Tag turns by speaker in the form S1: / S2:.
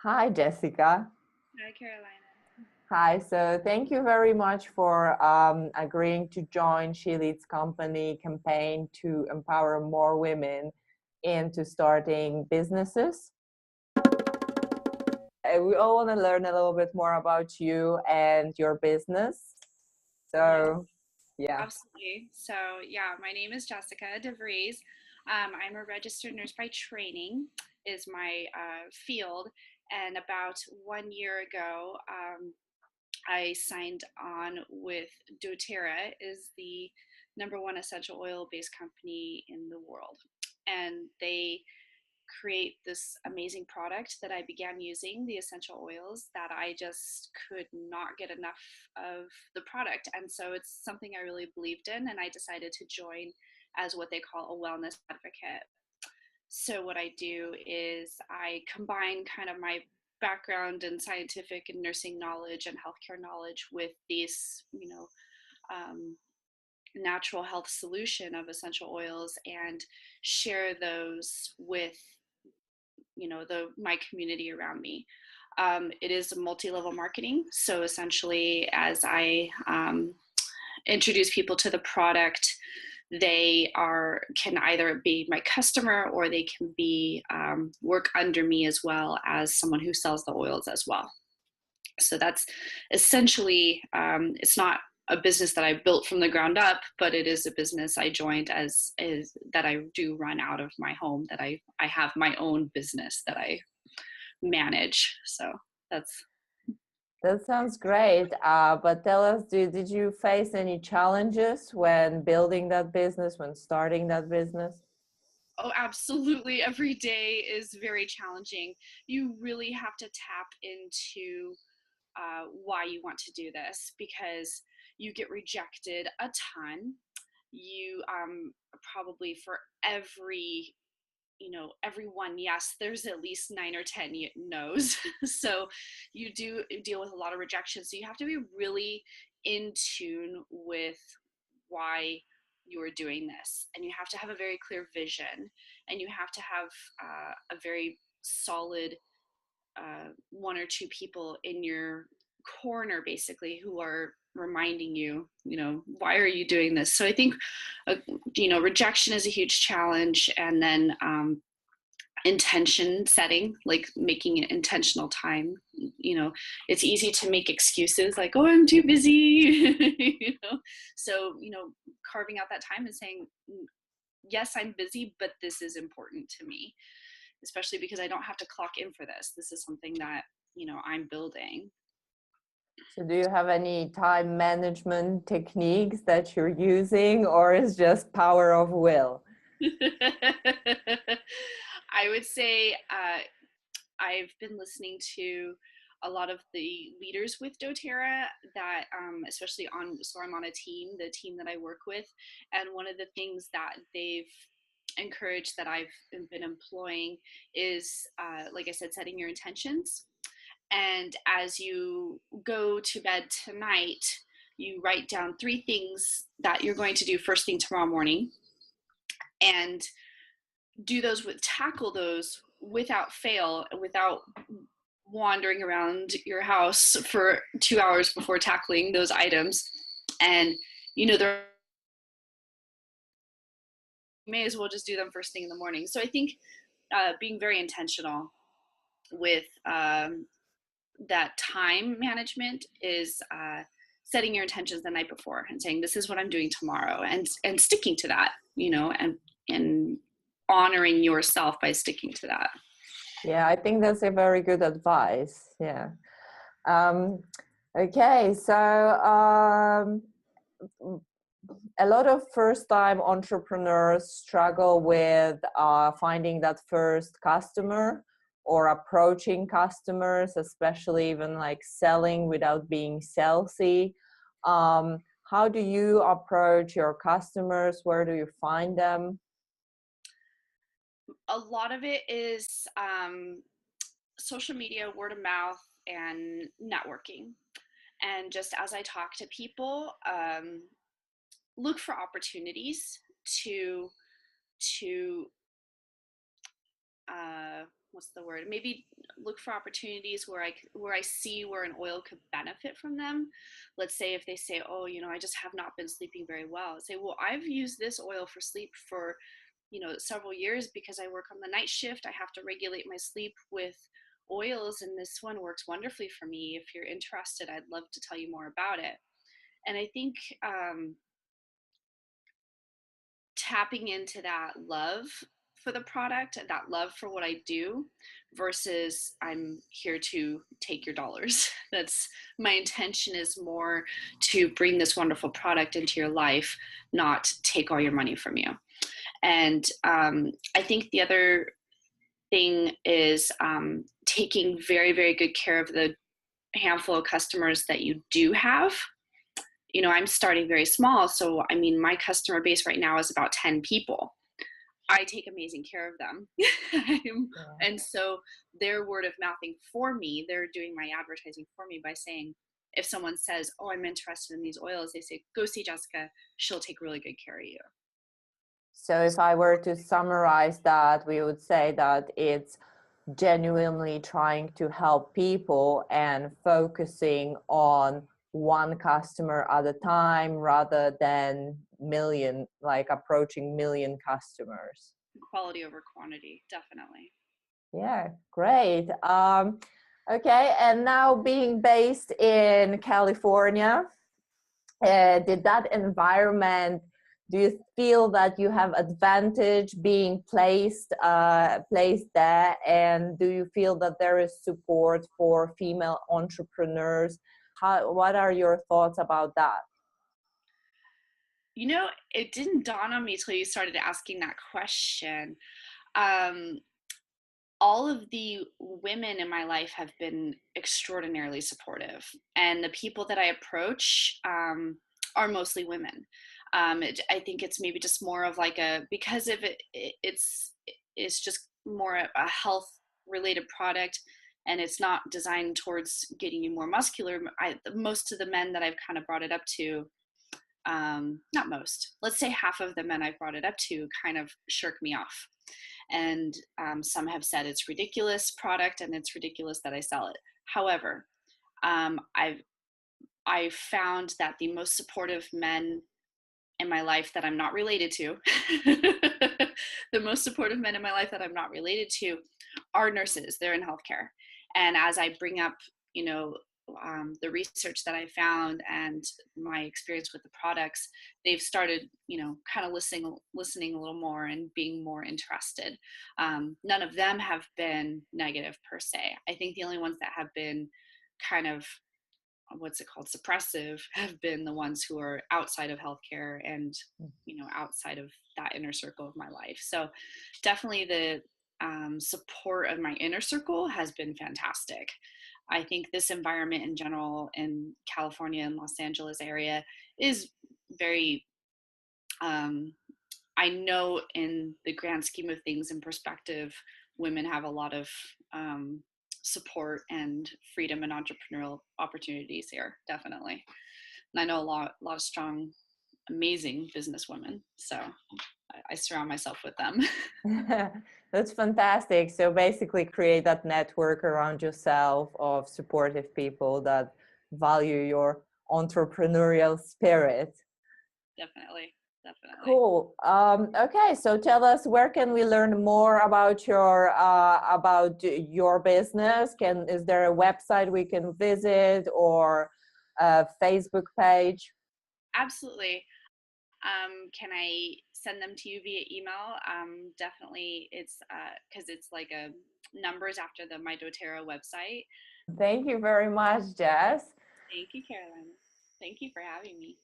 S1: Hi, Jessica.
S2: Hi, Karolina.
S1: Hi, so thank you very much for agreeing to join She Leads Company campaign to empower more women into starting businesses. We all want to learn a little bit more about you and your business.
S2: Yes,
S1: So, yeah.
S2: absolutely. So, yeah, my name is Jessica DeVries. I'm a registered nurse by training, is my field. And about 1 year ago, I signed on with doTERRA, is the number one essential oil-based company in the world, and they create this amazing product that I began using, the essential oils, that I just could not get enough of the product. And so it's something I really believed in, and I decided to join as what they call a wellness advocate. So what I do is I combine kind of my background in scientific and nursing knowledge and healthcare knowledge with these, um, natural health solution of essential oils, and share those with my community around me. It is multi-level marketing, so essentially, as I introduce people to the product, they can either be my customer, or they can be work under me as well as someone who sells the oils as well. So that's essentially, it's not a business that I built from the ground up, but it is a business I joined as that I do run out of my home, that I have my own business that I manage. So that's.
S1: That sounds great. But tell us, did you face any challenges when building that business, when starting that business?
S2: Oh, absolutely. Every day is very challenging. You really have to tap into why you want to do this, because you get rejected a ton. You probably, for everyone yes, there's at least 9 or 10 no's. So you do deal with a lot of rejection, so you have to be really in tune with why you are doing this, and you have to have a very clear vision, and you have to have a very solid one or two people in your corner, basically, who are reminding you, why are you doing this? So I think, rejection is a huge challenge. And then intention setting, like making it intentional time. It's easy to make excuses like, oh, I'm too busy. So carving out that time and saying, yes, I'm busy, but this is important to me, especially because I don't have to clock in for this. This is something that I'm building.
S1: So do you have any time management techniques that you're using, or is just power of will?
S2: I would say I've been listening to a lot of the leaders with doTERRA, that especially so I'm on the team that I work with, and one of the things that they've encouraged that I've been employing is, like I said, setting your intentions. And as you go to bed tonight, you write down 3 things that you're going to do first thing tomorrow morning, and tackle those without fail, without wandering around your house for 2 hours before tackling those items. And they're, you may as well just do them first thing in the morning. So I think being very intentional with that time management is setting your intentions the night before and saying, this is what I'm doing tomorrow, and sticking to that, and honoring yourself by sticking to that.
S1: Yeah, I think that's a very good advice. Yeah. Okay, so a lot of first-time entrepreneurs struggle with finding that first customer or approaching customers, especially even like selling without being salesy. How do you approach your customers? Where do you find them?
S2: A lot of it is social media, word of mouth, and networking. And just as I talk to people, look for opportunities to what's the word? Maybe look for opportunities where I see where an oil could benefit from them. Let's say if they say, oh, I just have not been sleeping very well. Say, well, I've used this oil for sleep for several years because I work on the night shift. I have to regulate my sleep with oils, and this one works wonderfully for me. If you're interested, I'd love to tell you more about it. And I think tapping into that love for the product, that love for what I do, versus I'm here to take your dollars. That's my intention, is more to bring this wonderful product into your life, not take all your money from you. And I think the other thing is taking very, very good care of the handful of customers that you do have. I'm starting very small. So, I mean, my customer base right now is about 10 people. I take amazing care of them. And so they're word of mouthing for me. They're doing my advertising for me by saying, if someone says, oh, I'm interested in these oils, they say, go see Jessica. She'll take really good care of you.
S1: So if I were to summarize that, we would say that it's genuinely trying to help people and focusing on one customer at a time rather than approaching million customers.
S2: Quality over quantity, definitely.
S1: Yeah, great. Okay, and now being based in California, did that environment, do you feel that you have advantage being placed there, and do you feel that there is support for female entrepreneurs? What are your thoughts about that?
S2: It didn't dawn on me till you started asking that question. Um, all of the women in my life have been extraordinarily supportive, and the people that I approach are mostly women. I think it's maybe just more of like because of it's just more a health related product, and it's not designed towards getting you more muscular. Most of the men that I've kind of brought it up to, not most, let's say half of the men I've brought it up to kind of shirk me off. And some have said it's ridiculous product and it's ridiculous that I sell it. However, I've found that the most supportive men in my life that I'm not related to, the most supportive men in my life that I'm not related to are nurses. They're in healthcare. And as I bring up, the research that I found and my experience with the products, they've started, kind of listening a little more and being more interested. None of them have been negative per se. I think the only ones that have been kind of, what's it called, suppressive, have been the ones who are outside of healthcare and outside of that inner circle of my life. So definitely the support of my inner circle has been fantastic. I think this environment in general in California and Los Angeles area is very I know in the grand scheme of things and perspective, women have a lot of support and freedom and entrepreneurial opportunities here, definitely. And I know a lot of strong, amazing business women. So I surround myself with them.
S1: That's fantastic. So basically create that network around yourself of supportive people that value your entrepreneurial spirit.
S2: Definitely.
S1: Cool. Okay, so tell us, where can we learn more about your business? Is there a website we can visit, or a Facebook page?
S2: Absolutely. Can I send them to you via email? Definitely. It's because it's like a numbers after the My doTERRA website.
S1: Thank you very much, Jess.
S2: Thank you, Karolina. Thank you for having me.